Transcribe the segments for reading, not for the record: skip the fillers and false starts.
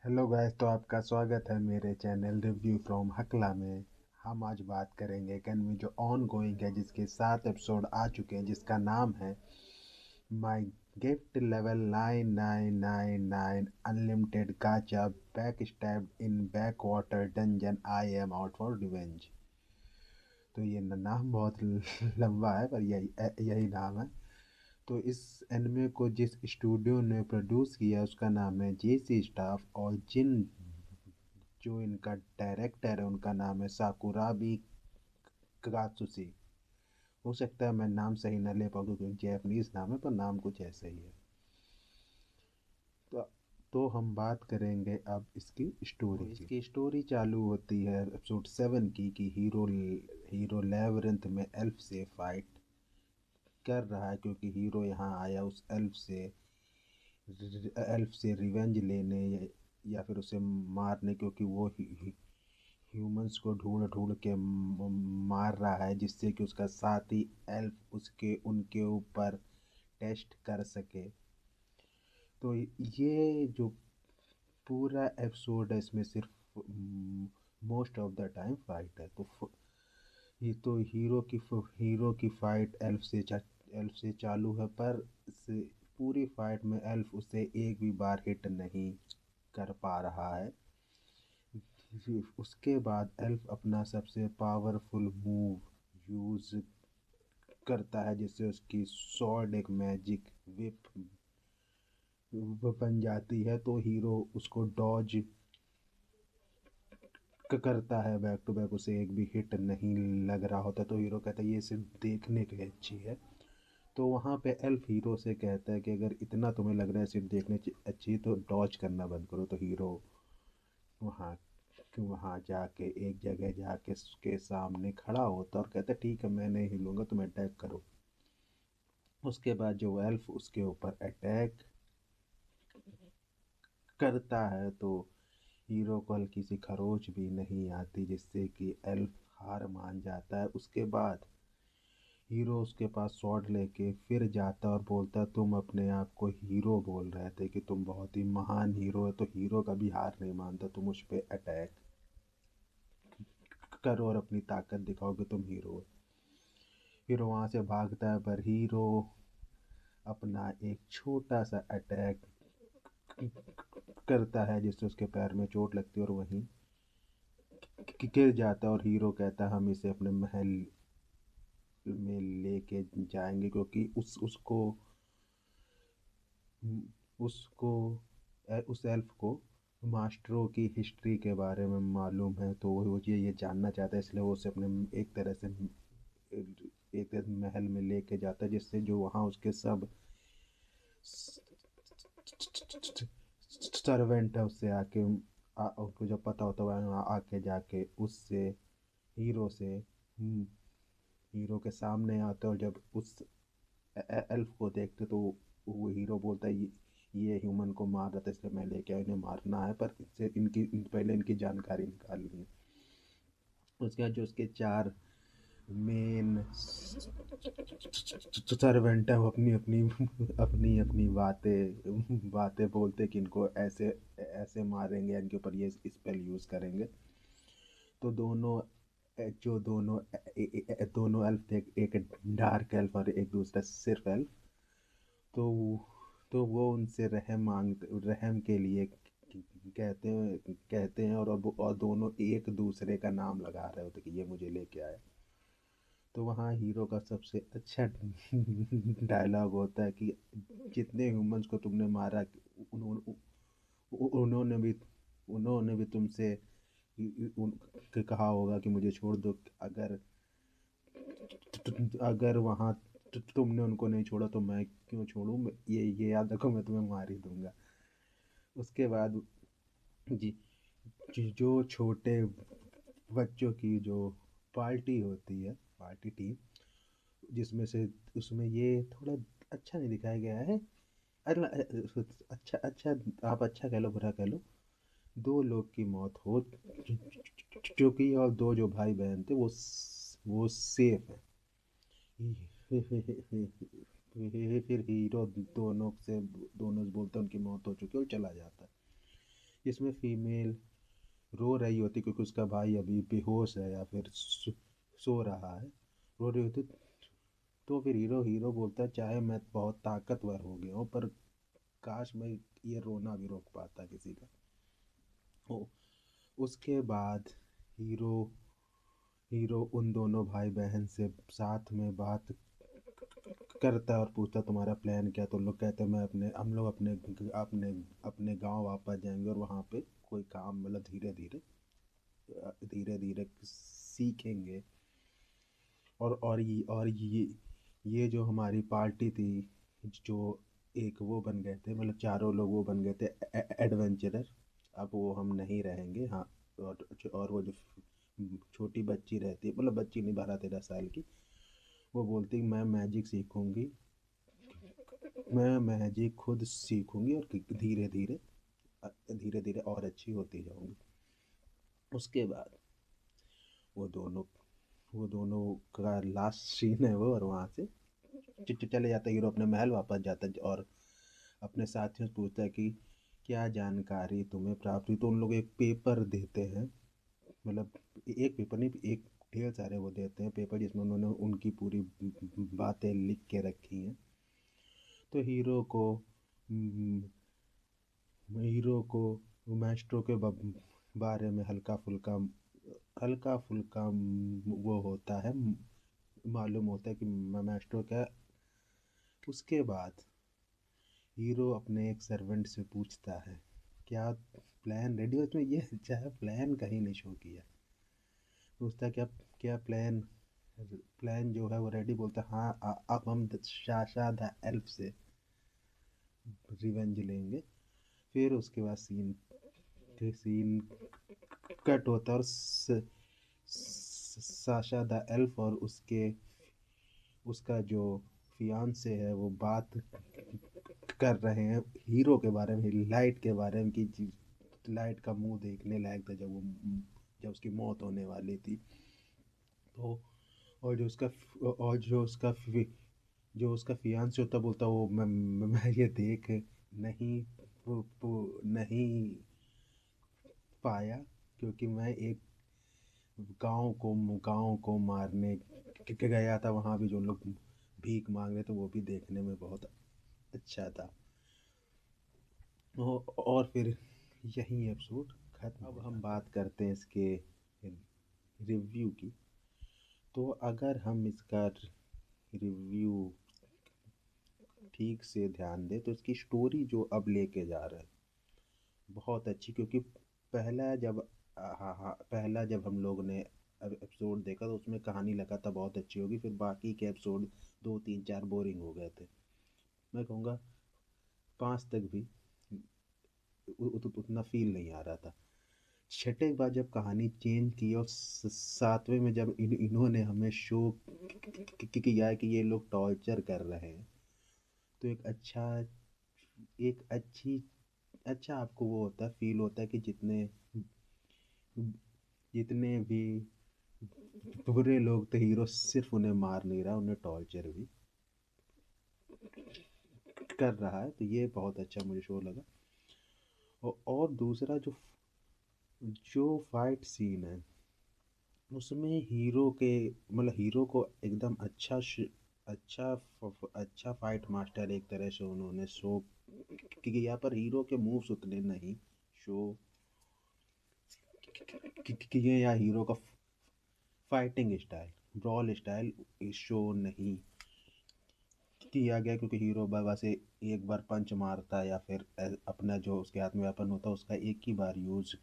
Hello guys, तो आपका स्वागत है मेरे चैनल रिव्यू फ्रॉम हकला में। हम आज बात करेंगे एक एनिमे जो ऑन गोइंग है, जिसके 7 एपिसोड आ चुके हैं, जिसका नाम है my gift level 9999 unlimited गाचा back stabbed in back water dungeon I am out for revenge. तो ये नाम बहुत लंबा है, पर यही यही नाम है। तो इस एनिमे को जिस स्टूडियो ने प्रोड्यूस किया उसका नाम है जेसी स्टाफ, और जिन जो इनका डायरेक्टर है उनका नाम है साकुराबी कात्सुशी। हो सकता है मैं नाम सही ना ले पाऊँ क्योंकि जैपनीज नाम है, पर नाम कुछ ऐसे ही है। तो हम बात करेंगे अब इसकी स्टोरी की। इसकी स्टोरी चालू होती है एपिसोड 7 की कि हीरो लेवरिंथ में एल्फ से फाइट कर रहा है, क्योंकि हीरो यहाँ आया उस एल्फ से रिवेंज लेने या फिर उसे मारने, क्योंकि वो ह्यूमंस को ढूंढ ढूंढ के मार रहा है, जिससे कि उसका साथी एल्फ उसके उनके ऊपर टेस्ट कर सके। तो ये जो पूरा एपिसोड है इसमें सिर्फ most of the time fight है। ये तो हीरो की फाइट एल्फ से चालू है, पर से पूरी फाइट में एल्फ उसे एक भी बार हिट नहीं कर पा रहा है। उसके बाद एल्फ अपना सबसे पावरफुल मूव यूज करता है, जिससे उसकी स्वॉर्ड एक मैजिक विप बन जाती है। तो हीरो उसको डॉज करता है बैक टू बैक, उसे एक भी हिट नहीं लग रहा होता। तो हीरो कहता है ये सिर्फ देखने के लिए अच्छी है। तो वहाँ पे एल्फ हीरो से कहता है कि अगर इतना तुम्हें लग रहा है सिर्फ देखने अच्छी तो डॉज करना बंद करो। तो हीरो वहाँ वहाँ जाके एक जगह जाके उसके सामने खड़ा होता और कहता ठीक है मैं नहीं हिलूंगा, तुम अटैक करो। उसके बाद जो एल्फ उसके ऊपर अटैक करता है, तो हीरो को हल्की सी खरोच भी नहीं आती, जिससे कि एल्फ हार मान जाता है। उसके बाद हीरो उसके पास स्वॉर्ड लेके फिर जाता और बोलता तुम अपने आप को हीरो बोल रहे थे कि तुम बहुत ही महान हीरो है, तो हीरो कभी हार नहीं मानता। तुम उस पर अटैक करो और अपनी ताकत दिखाओ कि तुम हीरो हो। फिर वहाँ से भागता है, पर हीरो अपना एक छोटा सा अटैक करता है जिससे उसके पैर में चोट लगती है और वहीं गिर जाता है। और हीरो कहता है हम इसे अपने महल में लेके जाएंगे, क्योंकि उसको उस एल्फ को मास्टरों की हिस्ट्री के बारे में मालूम है। तो वो ये जानना चाहता है, इसलिए वो उसे अपने एक तरह से महल में लेके जाता है, जिससे जो वहाँ उसके सब सर्वेंट है उससे आके उनको जब पता होता है वहाँ आके जाके उससे हीरो से हीरो के सामने आते हैं। और जब उस एल्फ को देखते तो वो हीरो बोलता है ये ह्यूमन को मार रहा था इसलिए मैं लेके आया, इन्हें मारना है, पर इससे पहले इनकी जानकारी निकालनी है। उसके बाद जो उसके चार मेन सर्वेंट है वो अपनी अपनी अपनी अपनी बातें बातें बोलते कि इनको ऐसे ऐसे मारेंगे, इनके ऊपर ये स्पेल यूज करेंगे। तो जो दोनों एल्फ थे, एक डार्क एल्फ और एक दूसरा सिर्फ एल्फ। तो वो उनसे रहम के लिए कहते हैं, और दोनों एक दूसरे का नाम लगा रहे होते कि ये मुझे लेके आए। तो वहाँ हीरो का सबसे अच्छा डायलॉग होता है कि जितने ह्यूमंस को तुमने मारा उन्होंने उन्होंने भी उन्होंने भी तुमसे कहा होगा कि मुझे छोड़ दो। अगर अगर वहाँ तुमने उनको नहीं छोड़ा तो मैं क्यों छोड़ूं। ये याद रखो, मैं तुम्हें मार ही दूंगा। उसके बाद जी जो छोटे बच्चों की जो पार्टी होती है, पार्टी टीम, जिसमें से उसमें ये थोड़ा अच्छा नहीं दिखाया गया है। अच्छा अच्छा, आप अच्छा कह लो बुरा कह लो, दो लोग की मौत हो चुकी है और दो जो भाई बहन थे वो सेफ है। फिर हीरो दोनों से बोलता है उनकी मौत हो चुकी है और चला जाता है। जिसमें फीमेल रो रही होती क्योंकि उसका भाई अभी बेहोश है या फिर सो रहा है, रो रही होती। तो फिर हीरो हीरो बोलता है चाहे मैं बहुत ताकतवर हो गया हूँ पर काश मैं ये रोना भी रोक पाता किसी का। ओ, उसके बाद हीरो हीरो उन दोनों भाई बहन से साथ में बात करता है और पूछता है तुम्हारा प्लान क्या है? तो लोग कहते हैं मैं अपने हम लोग अपने अपने अपने गांव वापस जाएंगे और वहाँ पे कोई काम मतलब धीरे धीरे धीरे धीरे सीखेंगे। और ये जो हमारी पार्टी थी, जो एक वो बन गए थे मतलब चारों लोग वो बन गए थे एडवेंचरर। अब वो हम नहीं रहेंगे। हाँ, और वो जो छोटी बच्ची रहती है मतलब बच्ची नहीं 12-13 साल की, वो बोलती मैं मैजिक सीखूंगी, मैं मैजिक खुद सीखूंगी और धीरे धीरे धीरे धीरे और अच्छी होती जाऊंगी। उसके बाद वो दोनों वो दोनों का लास्ट सीन है वो, और वहाँ से चले जाता है। हीरो अपने महल वापस जाता है और अपने साथियों से पूछता है कि क्या जानकारी तुम्हें प्राप्त हुई। तो उन लोग एक पेपर देते हैं, मतलब एक पेपर नहीं, एक ढेर सारे वो देते हैं पेपर जिसमें उन्होंने उनकी पूरी बातें लिख के रखी हैं। तो हीरो को मैस्ट्रो के बारे में हल्का फुल्का वो होता है, मालूम होता है कि मैस्ट्रो क्या। उसके बाद हीरो अपने एक सर्वेंट से पूछता है क्या प्लान रेडी हो। इसमें ये चाहे प्लान कहीं नहीं शो किया। पूछता है क्या क्या प्लान प्लान जो है वो रेडी। बोलता है हाँ, अब हम शाशा द एल्फ से रिवेंज लेंगे। फिर उसके बाद सीन कट होता है और साशा द एल्फ और उसका जो फियांसे है वो बात कर रहे हैं हीरो के बारे में, लाइट के बारे में, कि लाइट का मुंह देखने लायक था जब उसकी मौत होने वाली थी। तो और जो उसका फियांसे होता बोलता वो मैं ये देख नहीं नहीं पाया क्योंकि मैं एक गांव को मारने के गया था। वहां भी जो लोग भीख मांग रहे थे वो भी देखने में बहुत अच्छा था। और फिर यही एपिसोड खत्म। अब हम बात करते हैं इसके रिव्यू की। तो अगर हम इसका रिव्यू ठीक से ध्यान दें तो इसकी स्टोरी जो अब लेके जा रहा है बहुत अच्छी, क्योंकि पहला जब हम लोग ने एपिसोड देखा तो उसमें कहानी लगा था बहुत अच्छी होगी, फिर बाकी के एपिसोड 2 3 4 बोरिंग हो गए थे। मैं कहूँगा 5 तक भी उतना फील नहीं आ रहा था। छठे के बाद जब कहानी चेंज की और सातवें में जब इन्होंने हमें शो किया है कि ये लोग टॉर्चर कर रहे हैं, तो एक अच्छी अच्छा आपको वो होता है, फील होता है कि जितने जितने भी बुरे लोग थे हीरो सिर्फ उन्हें मार नहीं रहा, उन्हें टॉर्चर भी कर रहा है। तो ये बहुत अच्छा मुझे शो लगा। और दूसरा जो फाइट सीन है उसमें हीरो के मतलब हीरो को एकदम अच्छा अच्छा फाइट मास्टर एक तरह से उन्होंने शो किया। पर हीरो के मूव्स उतने नहीं शो किए या हीरो का fighting style brawl style show नहीं किया गया, क्योंकि हीरो बाबा से एक बार पंच मारता है या फिर अपना जो उसके हाथ में वेपन होता है उसका एक ही बार यूज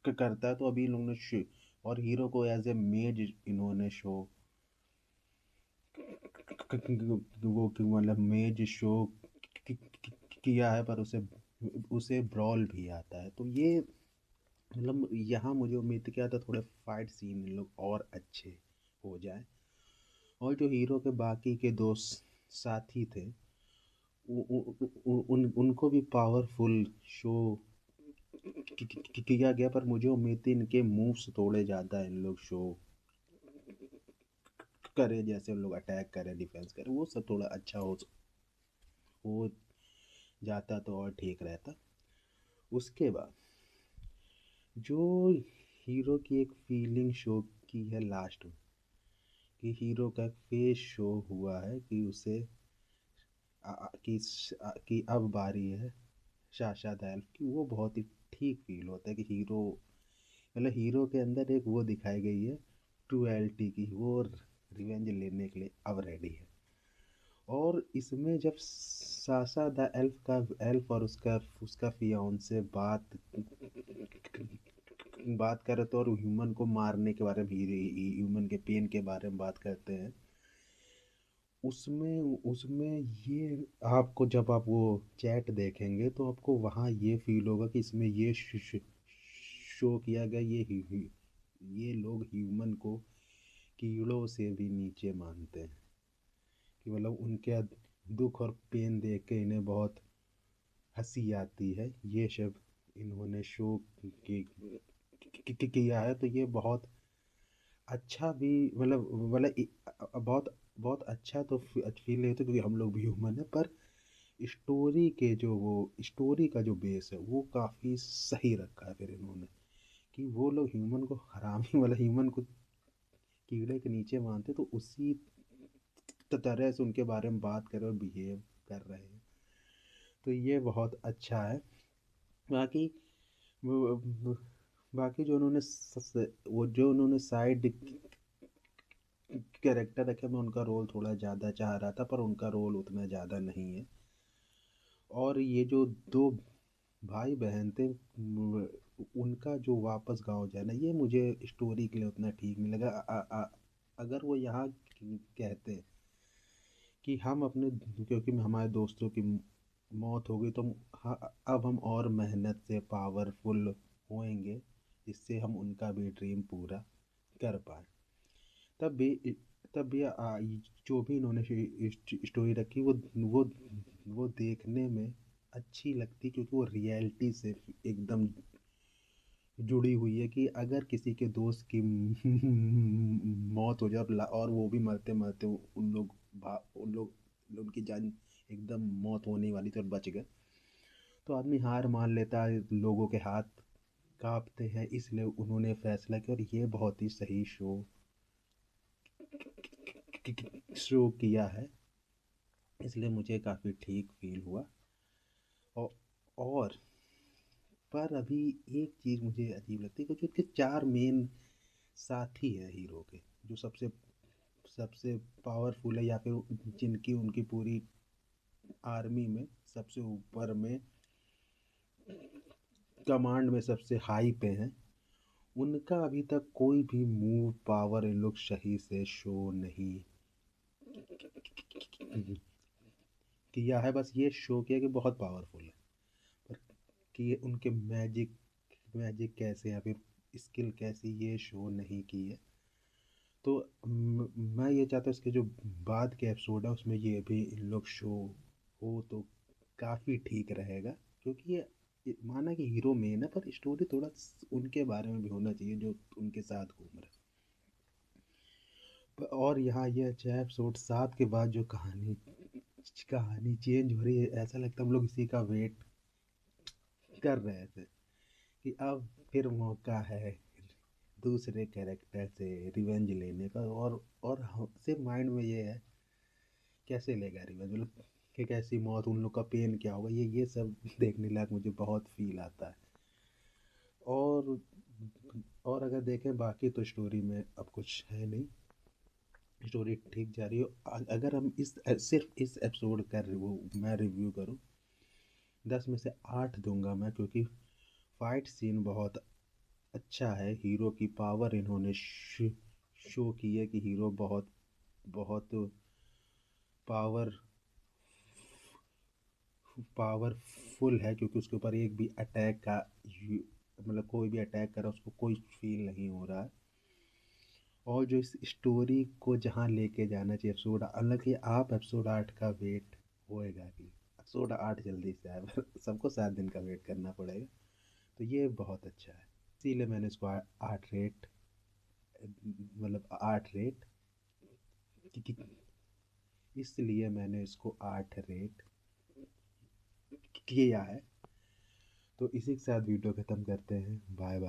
करता है। तो अभी इन लोगों ने और हीरो को एज ए मेज इन्होंने शो मतलब मेज शो किया है, पर उसे ब्रॉल भी आता है। तो ये मतलब यहाँ मुझे उम्मीद थी क्या था थोड़े फाइट सीन इन लोग और अच्छे हो जाए। और जो हीरो के बाकी के दोस्त साथी थे उनको भी पावरफुल शो किया गया, पर मुझे उम्मीद थी इनके मूव्स थोड़े ज़्यादा इन लोग शो करे, जैसे उन लोग अटैक करे डिफेंस करे वो सब थोड़ा अच्छा हो जाता तो और ठीक रहता। उसके बाद जो हीरो की एक फीलिंग शो की है लास्ट में, कि हीरो का एक फेस शो हुआ है कि उसे कि अब बारी है साशा एल्फ की, वो बहुत ही ठीक फील होता है कि हीरो, मतलब हीरो के अंदर एक वो दिखाई गई है ट्रुएल्टी की, वो रिवेंज लेने के लिए अब रेडी है। और इसमें जब साशा द एल्फ और उसका उसका फियांसे बात करे तो, और ह्यूमन को मारने के बारे में, ह्यूमन के पेन के बारे में बात करते हैं, उसमें उसमें ये आपको जब आप वो चैट देखेंगे तो आपको वहाँ ये फील होगा कि इसमें ये शो किया गया, ये लोग ह्यूमन को कीड़ों से भी नीचे मानते हैं, कि मतलब उनके दुख और पेन देख के इन्हें बहुत हंसी आती है। ये सब इन्होंने शो किया है, तो ये बहुत अच्छा भी, बहुत बहुत अच्छा तो फील नहीं होता, क्योंकि हम लोग भी ह्यूमन है, पर स्टोरी का जो बेस है वो काफ़ी सही रखा है फिर इन्होंने, कि वो लोग ह्यूमन को हरामी वाला, ह्यूमन को कीड़े के नीचे मानते, तो उसी तरह से उनके बारे में बात कर रहे और बिहेव कर रहे हैं, तो ये बहुत अच्छा है। बाकी वो- बाकी जो उन्होंने वो जो उन्होंने साइड कैरेक्टर रखे, मैं उनका रोल थोड़ा ज़्यादा चाह रहा था, पर उनका रोल उतना ज़्यादा नहीं है। और ये जो दो भाई बहन थे, उनका जो वापस गाँव जाना, ये मुझे स्टोरी के लिए उतना ठीक नहीं लगा। अगर वो यहाँ कहते कि हम अपने, क्योंकि हमारे दोस्तों की मौत हो गई, तो अब हम और मेहनत से पावरफुल होएंगे, जिससे हम उनका भी ड्रीम पूरा कर पाए, तब भी तब भी जो भी इन्होंने स्टोरी रखी, वो वो देखने में अच्छी लगती, क्योंकि वो रियलिटी से एकदम जुड़ी हुई है, कि अगर किसी के दोस्त की मौत हो जाए और वो भी मरते मरते उन लोग उनकी जान एकदम मौत होने वाली थी और बच गए, तो आदमी हार मान लेता है, लोगों के हाथ कांपते हैं, इसलिए उन्होंने फैसला किया, और ये बहुत ही सही शो किया है, इसलिए मुझे काफ़ी ठीक फील हुआ। और, और पर अभी एक चीज़ मुझे अजीब लगती है, क्योंकि उसके चार मेन साथी हैं हीरो के, जो सबसे सबसे पावरफुल है, या फिर जिनकी उनकी पूरी आर्मी में सबसे ऊपर में कमांड में सबसे हाई पे हैं, उनका अभी तक कोई भी मूव पावर इन लोग सही से शो नहीं किया है। बस ये शो किया कि बहुत पावरफुल है, पर कि उनके मैजिक मैजिक कैसे या फिर स्किल कैसी, ये शो नहीं की है। तो मैं ये चाहता हूँ इसके जो बाद के एपिसोड है उसमें ये भी इन लोग शो हो तो काफ़ी ठीक रहेगा, क्योंकि ये माना कि हीरो मेन है, पर स्टोरी थोड़ा उनके बारे में भी होना चाहिए जो उनके साथ घूम रहे। और यहाँ ये 6 एपिसोड 7 के बाद जो कहानी कहानी चेंज हो रही है, ऐसा लगता है हम लोग इसी का वेट कर रहे थे, कि अब फिर मौका है दूसरे कैरेक्टर से रिवेंज लेने का। और सिर्फ माइंड में ये है कैसे लेगा रिवेंज, मतलब कि कैसी मौत, उन लोग का पेन क्या होगा, ये सब देखने लायक मुझे बहुत फील आता है। और और अगर देखें बाकी तो स्टोरी में अब कुछ है नहीं, स्टोरी ठीक जा रही है। अगर हम सिर्फ इस एपिसोड का मैं रिव्यू करूँ, 10 में से 8 दूंगा मैं, क्योंकि फाइट सीन बहुत अच्छा है, हीरो की पावर इन्होंने शो की है, कि हीरो बहुत बहुत पावर पावरफुल है, क्योंकि उसके ऊपर एक भी अटैक का मतलब कोई भी अटैक करा उसको कोई फील नहीं हो रहा है। और जो इस स्टोरी को जहाँ लेके जाना चाहिए एपिसोड, हालांकि आप एपिसोड 8 का वेट होएगा कि एपिसोड 8 जल्दी से आए, सबको 7 दिन का वेट करना पड़ेगा, तो ये बहुत अच्छा है, इसीलिए मैंने इसको 8 रेट, मतलब 8 रेट, इसलिए मैंने इसको 8 रेट किया है। तो इसी के साथ वीडियो ख़त्म करते हैं। Bye bye.